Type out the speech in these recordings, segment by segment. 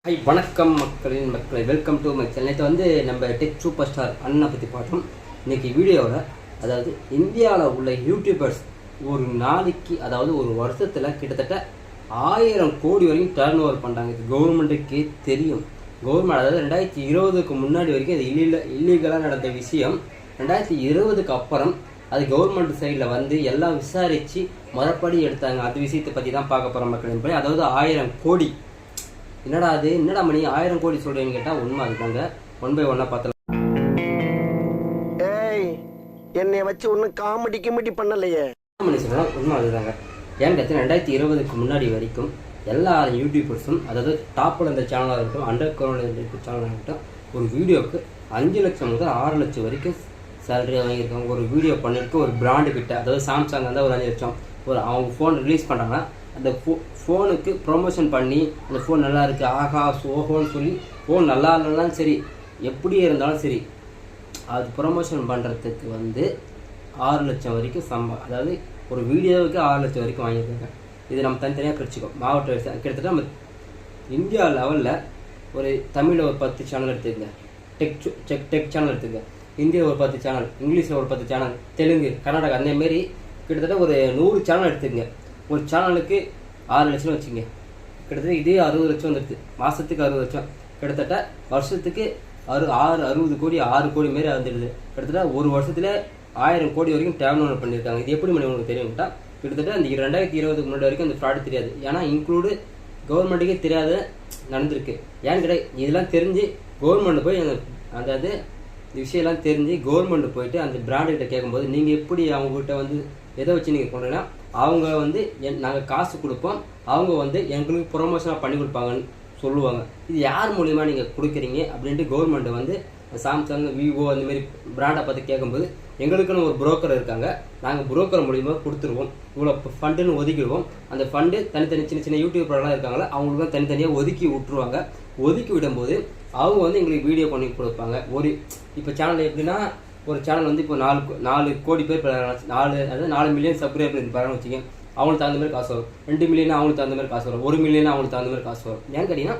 High வணக்கம் மக்களை welcome to my channel. நேற்று வந்து நம்ம டெக் சூப்பர் ஸ்டார் அண்ணனை பற்றி பார்த்தோம். இன்றைக்கி வீடியோவில் அதாவது இந்தியாவில் உள்ள யூடியூபர்ஸ் ஒரு நாளைக்கு அதாவது ஒரு வருஷத்தில் கிட்டத்தட்ட 1000 கோடி வரைக்கும் டர்ன் ஓவர் பண்ணுறாங்க. இது கவர்மெண்ட்டுக்கே தெரியும். கவர்மெண்ட் அதாவது 2020க்கு முன்னாடி வரைக்கும் இது இல்லீகலாக நடந்த விஷயம். 2020க்கு அப்புறம் அது கவர்மெண்ட் சைடில் வந்து எல்லாம் விசாரித்து மொதப்படி எடுத்தாங்க. அது விஷயத்தை பற்றி தான் பார்க்க போகிற மக்கள். அதாவது 1000 கோடி என்னடா மணி 1000 கோடி சொல்றேன்னு கேட்டா உண்மை அதுதாங்க. 1 by 1 பார்த்தலாம். என்னைய வச்சு ஒன்னும் காமெடி பண்ணலையே. மணி சொல்றா உண்மை அதுதாங்க. ஏன்னு கேட்டா 2020க்கு முன்னாடி வரைக்கும் எல்லா யூடியூபர்ஸும் அதாவது டாப்ல இருந்த சேனலாக இருக்கட்டும், அண்டர் கிரவுண்ட் இருக்க சேனலாக இருக்கட்டும், ஒரு வீடியோவுக்கு 5 லட்சம் முதல் 6 லட்சம் வரைக்கும் சேலரி வாங்கியிருக்காங்க. ஒரு வீடியோ பண்ணிருக்கு ஒரு பிராண்டு கிட்ட, அதாவது சாம்சங் வந்து ஒரு 5 லட்சம், ஒரு அவங்க ஃபோன் ரிலீஸ் பண்ணுறாங்கன்னா அந்த ஃபோனுக்கு ப்ரொமோஷன் பண்ணி அந்த ஃபோன் நல்லா இருக்குது ஆஹா சோஹோன்னு சொல்லி ஃபோன் நல்லா இருந்தாலும் சரி எப்படி இருந்தாலும் சரி அது ப்ரொமோஷன் பண்ணுறதுக்கு வந்து 6 லட்சம் வரைக்கும் அதாவது ஒரு வீடியோவுக்கு 6 லட்சம் வரைக்கும் வாங்கியிருக்காங்க. இது நம்ம தனித்தனியாக பிரிச்சுக்கோம். மாவட்ட கிட்டத்தட்ட நம்ம இந்தியா லெவலில் ஒரு தமிழில் ஒரு 10 சேனல் எடுத்துக்கங்க, டெக் சேனல் எடுத்துக்கங்க, ஹிந்தியில் ஒரு 10 சேனல், இங்கிலீஷில் ஒரு 10 சேனல், தெலுங்கு, கர்நாடகா, அதேமாரி கிட்டத்தட்ட ஒரு 100 சேனல் எடுத்துக்கங்க. ஒரு சேனலுக்கு 6 லட்சம் வச்சுங்க. கிட்டத்தட்ட இதே 60 லட்சம் வந்துடுது. மாதத்துக்கு 60 லட்சம், கிட்டத்தட்ட வருஷத்துக்கு 60 கோடி 6 கோடி மாரி வந்துடுது. கிட்டத்தட்ட ஒரு வருஷத்துல 1000 கோடி வரைக்கும் டேர்ன் ஓவர் பண்ணியிருக்காங்க. இது எப்படி மணி உங்களுக்கு தெரியும்ட்டா, கிட்டத்தட்ட அந்த 2020க்கு முன்னாடி வரைக்கும் அந்த ஃப்ராடு தெரியாது. ஏன்னா இன்க்ளூடு கவர்மெண்ட்டுக்கே தெரியாத நடந்திருக்கு. ஏன்னு கேட்டால் இதெல்லாம் தெரிஞ்சு கவர்மெண்ட் போய் அதாவது இந்த விஷயம்லாம் தெரிஞ்சு கவர்மெண்ட் போயிட்டு அந்த பிராண்டுகிட்ட கேட்கும்போது நீங்கள் எப்படி அவங்ககிட்ட வந்து எதை வச்சு நீங்கள் கொண்டீங்கன்னா அவங்க வந்து நாங்கள் காசு கொடுப்போம், அவங்க வந்து எங்களுக்கு ப்ரொமோஷனாக பண்ணி கொடுப்பாங்கன்னு சொல்லுவாங்க. இது யார் மூலிமா நீங்கள் கொடுக்குறீங்க அப்படின்ட்டு கவர்மெண்ட் வந்து சாம்சங், விவோ அந்தமாரி பிராண்டை பார்த்து கேட்கும்போது எங்களுக்குன்னு ஒரு புரோக்கர் இருக்காங்க, நாங்கள் புரோக்கர் மூலிமா கொடுத்துருவோம், இவ்வளோ ஃபண்டுன்னு ஒதுக்கிடுவோம். அந்த ஃபண்டு தனித்தனி சின்ன யூடியூபர்லாம் இருக்காங்களா அவங்களுக்கு தனித்தனியாக ஒதுக்கி விட்டுருவாங்க. ஒதுக்கி விடும்போது அவங்க வந்து எங்களுக்கு வீடியோ பண்ணி கொடுப்பாங்க. இப்போ சேனல் எப்படின்னா ஒரு சேனல் வந்து இப்போ 4 கோடி பேர் 4 மில்லியன் சப்ஸ்கிரைபர் இருப்பாங்கன்னு வச்சுக்கோங்க. அவங்களுக்கு தகுந்த மாதிரி காசு வரும். 2 மில்லியன் அவங்களுக்கு தகுந்த மாதிரி காசு வரும். 1 மில்லியன் அவங்களுக்கு தகுந்த மாதிரி காசு வரும். ஏன்னு கேட்டிங்கன்னா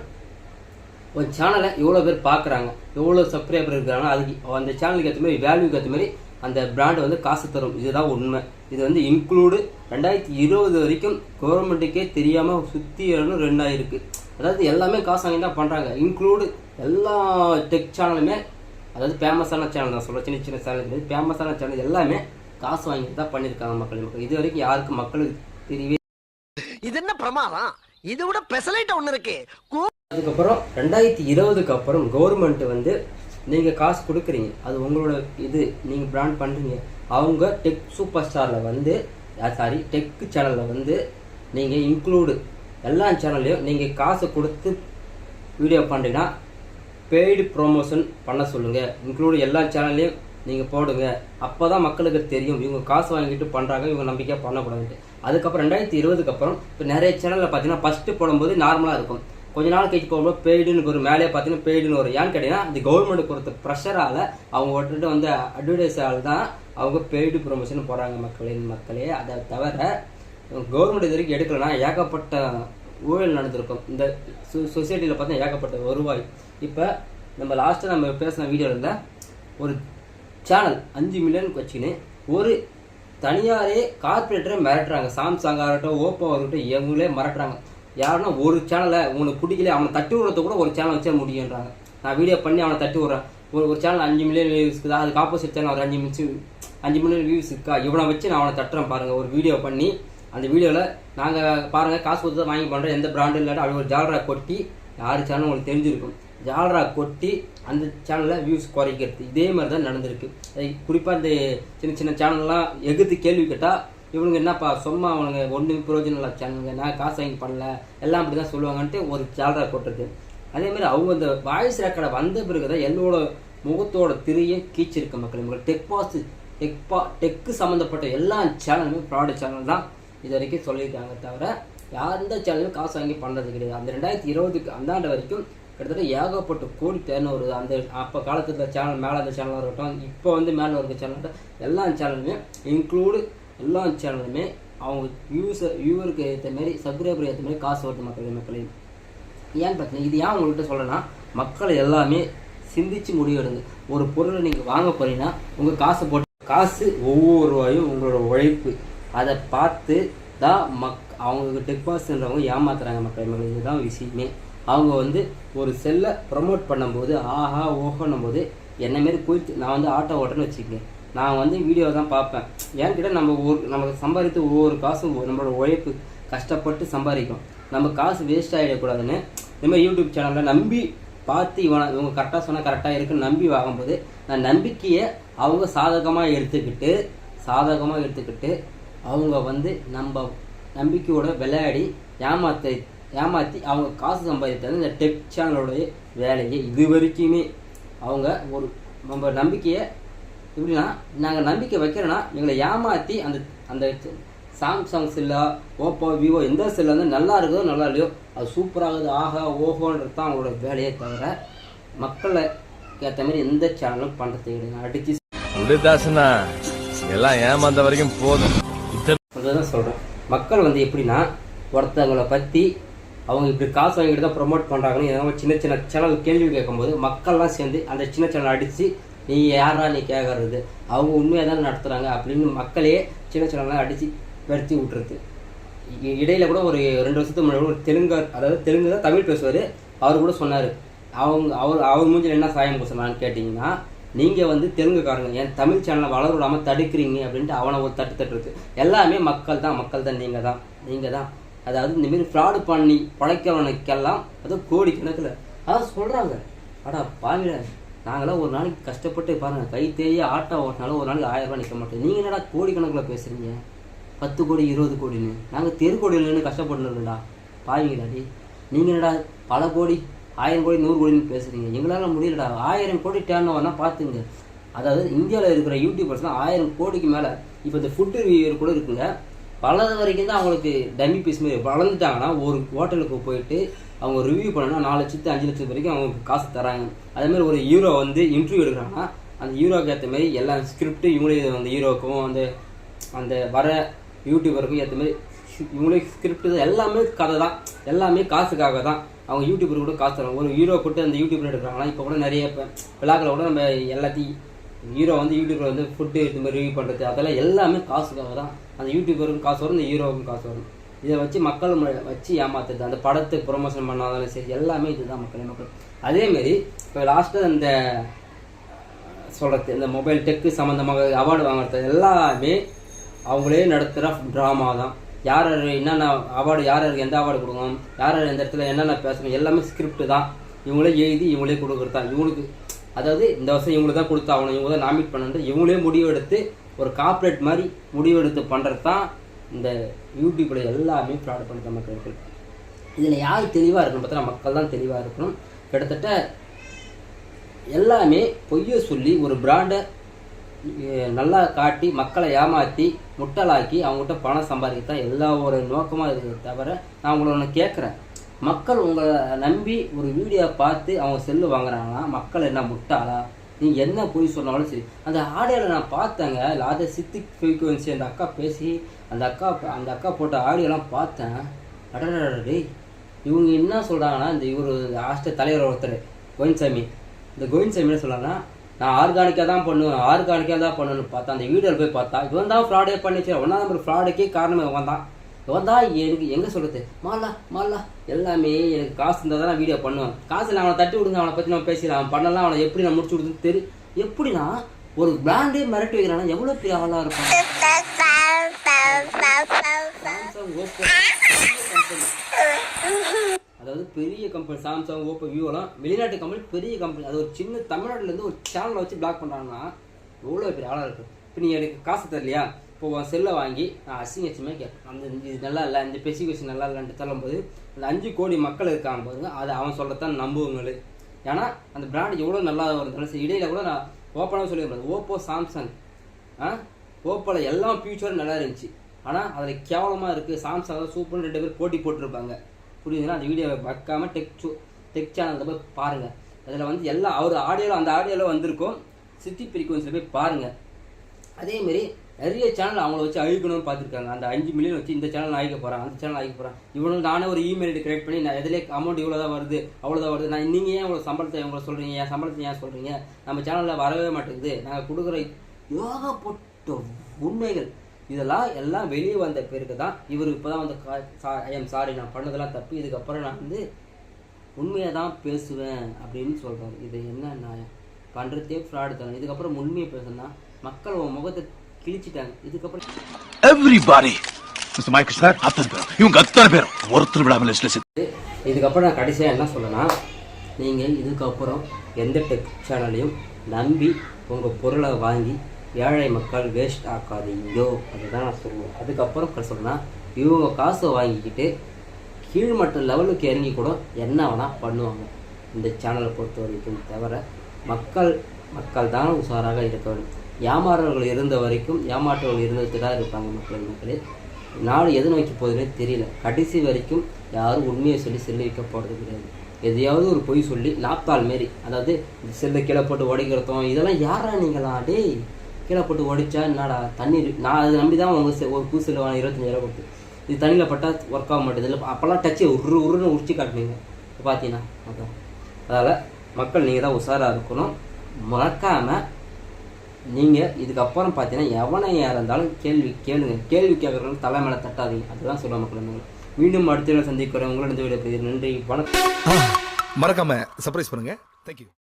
ஒரு சேனலை எவ்வளோ பேர் பார்க்குறாங்க, எவ்வளோ சப்ஸ்கிரைபர் இருக்கிறாங்க, அதுக்கு அந்த சேனலுக்கு ஏற்ற மாதிரி வேல்யூக்கு ஏற்ற மாதிரி அந்த பிராண்டு வந்து காசு தரும். இதுதான் உண்மை. இது வந்து இன்க்ளூடு 2020 வரைக்கும் கவர்மெண்ட்டுக்கே தெரியாமல் சுற்றி 2 ஆயிருக்கு. அதாவது எல்லாமே காசு வாங்கி தான் பண்ணுறாங்க. இன்க்ளூடு எல்லா டெக் சேனலுமே, அதாவது ஃபேமஸான சேனல் தான் சொல்கிறேன், சின்ன சேனல் ஃபேமஸான சேனல் எல்லாமே காசு வாங்கிட்டு தான் பண்ணியிருக்காங்க மக்கள். இது வரைக்கும் யாருக்கும் மக்களுக்கு தெரியவே. இது என்ன பிரமாதம், இதை விட பெசலைட் ஒன்று இருக்கு. அதுக்கப்புறம் 2020க்கு அப்புறம் கவர்மெண்ட் வந்து நீங்கள் காசு கொடுக்குறீங்க, அது உங்களோட இது, நீங்கள் பிராண்ட் பண்ணுறீங்க. அவங்க டெக் சூப்பர் ஸ்டாரில் வந்து டெக் சேனலில் வந்து நீங்கள் இன்க்ளூடு எல்லா சேனல்லையும் நீங்கள் காசு கொடுத்து வீடியோ பண்ணுறீங்கன்னா பெய்டு ப்ரொமோஷன் பண்ண சொல்லுங்கள். இன்க்ளூடு எல்லா சேனல்லையும் நீங்கள் போடுங்க. அப்போ தான் மக்களுக்கு தெரியும் இவங்க காசு வாங்கிட்டு பண்ணுறாங்க, இவங்க நம்பிக்கையாக பண்ணக்கூடாதுன்ட்டு. அதுக்கப்புறம் 2020க்கு அப்புறம் இப்போ நிறைய சேனலில் பார்த்தீங்கன்னா ஃபஸ்ட்டு போடும்போது நார்மலாக இருக்கும், கொஞ்ச நாள் கழிச்சு போகும்போது பெய்டுன்னு ஒரு மேலே பார்த்தீங்கன்னா பெய்டுன்னு வரும். ஏன்னு கேட்டிங்கன்னா இந்த கவர்மெண்ட் கொடுத்த ப்ரெஷரால் அவங்க விட்டுட்டு வந்து அட்வர்டைஸால் தான் அவங்க பெய்டு ப்ரொமோஷன் போடுறாங்க மக்களே. அதை தவிர கவர்மெண்ட் இது வரைக்கும் எடுக்கலைன்னா ஏகப்பட்ட ஊழல் நடந்திருக்கும். இந்த சொசைட்டியில் பார்த்தா ஏகப்பட்ட வருவாய். இப்போ நம்ம லாஸ்ட்டாக நம்ம பேசின வீடியோவில் இருந்த ஒரு சேனல் 5 மில்லியன் வச்சுக்கின்னு ஒரு தனியாரே கார்பரேட்டரை மிரட்டுறாங்க. சாம்சங் ஆகட்டும், ஓப்போ ஆகட்டும், இவங்களே மிரட்டுறாங்க. யாருன்னா ஒரு சேனலை உங்களுக்கு பிடிக்கல அவனை தட்டி விடுறத கூட ஒரு சேனல் வச்சா முடியுன்றாங்க. நான் வீடியோ பண்ணி அவனை தட்டி விட்றேன். ஒரு சேனல் 5 மில்லியன் வியூஸ்க்கு தான், அதுக்கு ஆப்போசிட் சேனல் ஒரு 5 மில்லியன் வியூஸ் இருக்கா, இவனை வச்சு நான் அவனை தட்டுறேன் பாருங்கள். ஒரு வீடியோ பண்ணி அந்த வீடியோவில் நாங்கள் பாருங்கள் காசு கொடுத்து தான் வாங்கி பண்ணுறேன், எந்த பிராண்டும் இல்லாட்டி அப்படி ஒரு ஜாலரா கொட்டி, யார் சேனல் உங்களுக்கு தெரிஞ்சிருக்கும், ஜாலரா கொட்டி அந்த சேனலில் வியூஸ் குறைக்கிறது. இதே மாதிரி தான் நடந்திருக்கு. குறிப்பாக இந்த சின்ன சேனல்லாம் எகுத்து கேள்வி கேட்டால் இவனுங்க என்னப்பா சும்மா அவனுங்க ஒன்றும் பிரயோஜனம் இல்லை சேனலுங்க, நான் காசு வாங்கி பண்ணல, எல்லாம் அப்படி தான் சொல்லுவாங்கன்ட்டு ஒரு ஜாலரா கொட்டுறது. அதேமாதிரி அவங்க இந்த வாய்ஸ் ரெக்கார்டை வந்த பிறகு தான் என்னோட முகத்தோட திரையை கீச்சிருக்க மக்கள். டெக்கு சம்மந்தப்பட்ட எல்லா சேனலுமே ஃப்ராடு சேனல் தான் இது வரைக்கும் சொல்லியிருக்காங்க. தவிர எந்த சேனலுமே காசு வாங்கி பண்ணுறது கிடையாது. அந்த 2020க்கு அந்தாண்ட வரைக்கும் கிட்டத்தட்ட ஏகப்பட்ட கோடி டர்ன் வருது. அந்த அப்போ காலத்தில் சேனல் மேலே அந்த சேனலாக இருக்கட்டும், இப்போ வந்து மேலே இருக்க சேனல் எல்லா சேனலுமே இன்க்ளூடு எல்லா சேனலுமே அவங்க வியூவருக்கு ஏற்ற மாதிரி சப்ஸ்கிரைபர் ஏற்ற மாதிரி காசு வருது மக்களே. ஏன்னு பார்த்தீங்கன்னா இது ஏன் உங்கள்கிட்ட சொல்லணும்னா மக்கள் எல்லாமே சிந்திச்சு முடிவெடுங்க. ஒரு பொருளை நீங்கள் வாங்க போறீங்கன்னா உங்கள் காசை போட்டு காசு ஒவ்வொரு ரூபாயும் உங்களோட உழைப்பு அதை பார்த்து தான் அவங்க டெக்பாஸ்ன்றவங்க ஏமாத்துறாங்க மக்கள். இதுதான் விஷயமே. அவங்க வந்து ஒரு செல்லை ப்ரமோட் பண்ணும்போது ஆஹா ஓஹோன்னும் போது என்ன மாரி போயிட்டு நான் வந்து ஆட்டோ ஓட்டன்னு வச்சுக்கேன். நான் வந்து வீடியோ தான் பார்ப்பேன். ஏன்னு கேட்டால் நமக்கு சம்பாதித்து ஒவ்வொரு காசும் நம்மளோட உழைப்பு கஷ்டப்பட்டு சம்பாதிக்கும். நம்ம காசு வேஸ்ட் ஆகிடக்கூடாதுன்னு இந்த மாதிரி யூடியூப் சேனலில் நம்பி பார்த்து இவங்க கரெக்டாக சொன்னால் கரெக்டாக இருக்குன்னு நம்பி வாங்கும்போது நான் நம்பிக்கையை அவங்க சாதகமாக எடுத்துக்கிட்டு அவங்க வந்து நம்ம நம்பிக்கையோட விளையாடி ஏமாற்றி அவங்க காசு சம்பாதித்தது இந்த டெக் சேனலோடைய வேலையே. இது வரைக்குமே அவங்க ஒரு நம்ம நம்பிக்கையை எப்படின்னா நாங்கள் நம்பிக்கை வைக்கிறோன்னா எங்களை ஏமாற்றி அந்த சாம்சங் செல்லா ஓப்போ விவோ எந்த செல்லு வந்து நல்லா இருக்குதோ நல்லா இல்லையோ அது சூப்பராகுது ஆஹா ஓஹோன்றது தான் அவங்களோட வேலையே தவிர மக்களை ஏற்ற மாதிரி எந்த சேனலும் பண்ணுறது கிடையாது. அடிச்சு எல்லாம் ஏமாந்த வரைக்கும் போதும். அதுதான் சொல்கிறேன். மக்கள் வந்து எப்படின்னா ஒருத்தவங்களை பற்றி அவங்க இப்படி காசு வாங்கிட்டு தான் ப்ரொமோட் பண்ணுறாங்கன்னு ஏதாவது சின்ன சின்ன சேனல் கேள்வி கேட்கும்போது மக்கள்லாம் சேர்ந்து அந்த சின்ன சேனல் அடித்து நீ யாரா நீ கேட்கறது அவங்க உண்மையாக தான் நடத்துகிறாங்க அப்படின்னு மக்களே சின்ன சேனல்லாம் அடித்து வெறுத்தி விட்டுருது. இடையில கூட ஒரு 2 வருஷத்துக்கு முன்னாடி ஒரு தெலுங்கு தான் தமிழ் பேசுவார். அவர் கூட சொன்னார் அவர் மூஞ்சில் என்ன சாயம் பூசலான்னு கேட்டிங்கன்னா நீங்கள் வந்து தெலுங்குக்காரங்க என் தமிழ் சேனலை வளர விடாமல் தடுக்கிறீங்க அப்படின்ட்டு அவனை ஒரு தட்டுறது. எல்லாமே மக்கள் தான் நீங்கள் தான் அதாவது இந்தமாரி ஃப்ராடு பண்ணி பழைக்கிறவனுக்கெல்லாம் அதுவும் கோடிக்கணக்கில் அதான் சொல்கிறாங்க. அடா பாவில நாங்களாம் ஒரு நாளைக்கு கஷ்டப்பட்டு பாருங்கள் கை தேய ஆட்டோ ஓட்டினாலும் ஒரு நாளைக்கு 1000 ரூபா நிற்க மாட்டோம். நீங்கள் என்னடா கோடிக்கணக்கில் பேசுகிறீங்க 10 கோடி 20 கோடின்னு. நாங்கள் தெருக்கோடியில்னு கஷ்டப்பட்டுருக்கோம்டா பாவிங்களாடி. நீங்கள் என்னடா பல கோடி 1000 கோடி 100 கோடின்னு பேசுகிறீங்க. எங்களால் முடியலடா. 1000 கோடி டேர்ன் ஓவர்னா பார்த்துங்க. அதாவது இந்தியாவில் இருக்கிற யூடியூபர்ஸ்லாம் 1000 கோடிக்கு மேலே. இப்போ இந்த ஃபுட் ரிவ்யூவர் கூட இருக்குங்க. வளர்ந்த வரைக்கும் தான் அவங்களுக்கு டம்மி பீஸ் மாதிரி வளர்ந்துட்டாங்கன்னா ஒரு ஹோட்டலுக்கு போயிட்டு அவங்க ரிவ்யூ பண்ணணும்னா 4 லட்சத்து 5 லட்சம் வரைக்கும் அவங்களுக்கு காசு தராங்க. அதேமாதிரி ஒரு ஹீரோ வந்து இன்டர்வியூ எடுக்கிறாங்கன்னா அந்த ஹீரோக்கு ஏற்ற மாதிரி எல்லா ஸ்கிரிப்ட் இவங்களே அந்த ஹீரோக்கும் அந்த வர யூடியூபருக்கும் ஏற்ற மாதிரி இவங்களே ஸ்கிரிப்ட் எல்லாமே கதை தான். எல்லாமே காசுக்காக தான். அவங்க யூடியூபர் கூட காசு தராங்க. ஒரு ஹீரோ போட்டு அந்த யூடியூப்ல எடுக்கிறாங்கன்னா இப்போ கூட நிறைய விழாக்களை கூட நம்ம எல்லாத்தையும் ஹீரோ வந்து யூடியூப்ல வந்து ஃபுட்டு இது மாதிரி ரிவ்யூ பண்ணுறது அதெல்லாம் எல்லாமே காசுக்காக தான். அந்த யூடியூபருக்கும் காசு வரும், இந்த ஹீரோவுக்கும் காசு வரும். இதை வச்சு மக்கள் வச்சு ஏமாத்துறது. அந்த படத்தை ப்ரொமோஷன் பண்ணாதாலும் சரி எல்லாமே இதுதான் மக்கள். அதேமாரி இப்போ லாஸ்ட்டாக இந்த சொல்கிறது இந்த மொபைல் டெக்கு சம்மந்தமாக அவார்டு வாங்குறது எல்லாமே அவங்களே நடத்துகிற ட்ராமா தான். யார் என்னென்ன அவார்டு யாருக்கு எந்த அவார்டு கொடுக்கணும், யார் எந்த இடத்துல என்னென்ன பேசணும் எல்லாமே ஸ்கிரிப்ட் தான். இவங்களே எழுதி இவங்களே கொடுக்குறது தான். இவங்களுக்கு அதாவது இந்த வருஷம் இவங்களுக்கு தான் கொடுத்தாகணும், இவங்க தான் நாமினேட் பண்ணுறது இவங்களே முடிவெடுத்து ஒரு கார்ப்பரேட் மாதிரி முடிவெடுத்து பண்ணுறது தான் இந்த யூடியூப்பில் எல்லாமே ஃப்ராட் பண்ணுற மக்கள். இதில் யார் தெளிவாக இருக்கணும் பார்த்தா மக்கள் தான் தெளிவாக இருக்கணும். கிட்டத்தட்ட எல்லாமே பொய்யை சொல்லி ஒரு பிராண்டை நல்லா காட்டி மக்களை ஏமாற்றி முட்டலாக்கி அவங்ககிட்ட பணம் சம்பாதிக்கத்தான் எல்லா ஒரு நோக்கமாக இருக்கிறத தவிர நான் உங்களை ஒன்று கேட்குறேன். மக்கள் உங்களை நம்பி ஒரு வீடியோ பார்த்து அவங்க செல்லு வாங்குறாங்கன்னா மக்கள் என்ன முட்டாளா? நீங்கள் என்ன போய் சொன்னாலும் சரி. அந்த ஆடியோவில் நான் பார்த்தேங்க அதை சித்திக் ஃப்ரீக்குவன்சி அந்த அக்கா பேசி அந்த அக்கா போட்ட ஆடியோலாம் பார்த்தேன். அடடே இவங்க என்ன சொல்கிறாங்கன்னா இந்த இவர் ஹாஸ்டல் தலைவர் ஒருத்தர் கோவிந்தசாமி, இந்த கோவிந்தசாமி என்ன சொல்கிறாங்கன்னா நான் ஆர்கானிக்காக தான் பண்ணுவேன்னு பார்த்தா அந்த வீடியோவில் போய் பார்த்தா இவன் தான் ஃப்ராடே பண்ணிச்சு. 1ஆம் நம்பர் ஃப்ராடுக்கே காரணம் இவன் தான் எனக்கு எங்கே சொல்கிறது மாலா எல்லாமே எனக்கு காசு இருந்தால் தான் நான் வீடியோ பண்ணுவேன். காசு நான் அவனை தட்டி விடுங்க, அவனை பற்றி நம்ம பேசிடலாம், அவன் பண்ணலாம், அவனை எப்படி நான் முடிச்சு விடுதுன்னு தெரியும். எப்படின்னா ஒரு பிராண்டே மிரட்டி வைக்கிறானா எவ்வளோ பெரிய ஆளாக இருக்கும். அதாவது பெரிய கம்பெனி சாம்சங் ஓப்போ விவோலாம் வெளிநாட்டு கம்பெனி பெரிய கம்பெனி. அது ஒரு சின்ன தமிழ்நாட்டிலேருந்து ஒரு சேனலை வச்சு பிளாக் பண்ணுறாங்கன்னா எவ்வளோ பெரிய ஆளாக இருக்கும். இப்போ நீ எனக்கு காசு தரலையா, இப்போ உன் செல்லை வாங்கி நான் அசிங்கச்சுமே கேட்பேன். அந்த இது நல்லா இல்லை, இந்த ஸ்பெசிஃபிகேஷன் நல்லா இல்லைன்ட்டு தள்ளும்போது அந்த 5 கோடி மக்கள் இருக்காங்க பாருங்க, அதை அவன் சொல்கிறதான் நம்புவங்களே. ஏன்னா அந்த பிராண்ட் எவ்வளோ நல்லா இருந்தாலும் சரி. இடையில கூட நான் ஓப்பனாக சொல்லியிருப்பேன். ஓப்போ சாம்சங் ஓப்போவில் எல்லாம் ஃபியூச்சர் நல்லா இருந்துச்சு. ஆனால் அதில் கேவலமாக இருக்குது. சாம்சங் தான் சூப்பர்னு 2 பேர் போட்டி போட்டிருப்பாங்க. புரியுதுன்னா அந்த வீடியோவை வைக்காமல் டெக் சேனலில் போய் பாருங்கள். அதில் வந்து எல்லாம் அவர் அந்த ஆடியோவில் வந்திருக்கும். சிட்டி ஃப்ரீக்குவன்சியில் போய் பாருங்கள். அதேமாரி நிறைய சேனல் அவங்கள வச்சு அழிக்கணும்னு பார்த்துருக்காங்க. அந்த 5 மில்லியன் வச்சு இந்த சேனல் அழிக்க போகிறேன், அந்த சேனல் அழிக்க போகிறேன். இவனுக்கு நானே ஒரு இமெயில் ஐடி கிரியேட் பண்ணி நான் எதிலே அமௌண்ட் இவ்வளோ தான் வருது அவ்வளோதான் வருது, நான் நீங்கள் ஏன் இவ்வளோ சம்பளத்தை இவங்களை சொல்கிறீங்க, என் சம்பளத்தை ஏன் சொல்கிறீங்க, நம்ம சேனலில் வரவே மாட்டேங்குது, நாங்கள் கொடுக்குற ஏகப்பட்ட உண்மைகள் இதெல்லாம் எல்லாம் வெளியே வந்த பிறகு தான் இவர் இப்போ தான் வந்து ஐ எம் சாரி நான் பண்ணதெல்லாம் தப்பு, இதுக்கப்புறம் நான் வந்து உண்மையை தான் பேசுவேன் அப்படின்னு சொல்கிறாரு. இது என்ன நியாயம்? பண்ணுறதே ஃப்ராடு தானே. இதுக்கப்புறம் உண்மையை பேசுனா மக்கள் உன் முகத்தை கிழிச்சிட்டாங்க. இதுக்கப்புறம் எவ்ரிபாடி மிஸ்டர் மைக்கேல் சார் அத்தனை பேர் இவங்க அத்தனை பேர் ஒருத்தர் விடாமல் இதுக்கப்புறம் நான் கடைசியாக என்ன சொல்லனா, நீங்கள் இதுக்கப்புறம் எந்த டெக் சேனலையும் நம்பி உங்கள் பொருளை வாங்கி ஏழை மக்கள் வேஸ்ட் ஆக்காதீங்கோ, அதுதான் நான் சொல்லுவேன். அதுக்கப்புறம் சொல்லணும்னா இவங்க காசை வாங்கிக்கிட்டு கீழ்மட்ட லெவலுக்கு இறங்கி கூட என்ன வேணால் பண்ணுவாங்க இந்த சேனலை பொறுத்த வரைக்கும். தவிர மக்கள் தான் உஷாராக இருக்க வேண்டும். ஏமாறவர்கள் இருந்த வரைக்கும் ஏமாற்றவர்கள் இருந்துட்டு தான் இருப்பாங்க மக்களே. நாடு எது நோக்கி போகுதுன்னே தெரியல. கடைசி வரைக்கும் யாரும் உண்மையை சொல்லி செல்லு வைக்க போகிறது கிடையாது. எதையாவது ஒரு பொய் சொல்லி லாப்தால் மாரி, அதாவது செல்லை கீழே போட்டு உடைக்கிறதும் இதெல்லாம் யாரா நீங்களாம் டேய் கீழே போட்டு உடைச்சா என்னடா தண்ணி, நான் அதை நம்பி தான் அவங்க ஒரு பூ செல்லுவாங்க 25,000 கொடுத்து. இது தண்ணியில் பட்டால் ஒர்க் ஆக மாட்டேது. இல்லை அப்போல்லாம் டச்சு உருன்னு உரிச்சு காட்டுனீங்க பார்த்தீங்கன்னா. அதான் அதால் மக்கள் நீங்கள் தான் உஷாராக இருக்கணும். மறக்காமல் நீங்கள் இதுக்கப்புறம் பார்த்தீங்கன்னா எவனை இருந்தாலும் கேள்வி கேளுங்க. கேள்வி கேட்குறவங்க தலை மேலே தட்டாதீங்க. அதுதான் சொல்ல மக்கள். மீண்டும் அடுத்த சந்திக்கிறேன். உங்களோட இந்த வீடியோ நன்றி, வணக்கம். மறக்காம சர்ப்ரைஸ் பண்ணுங்க. தேங்க்யூ.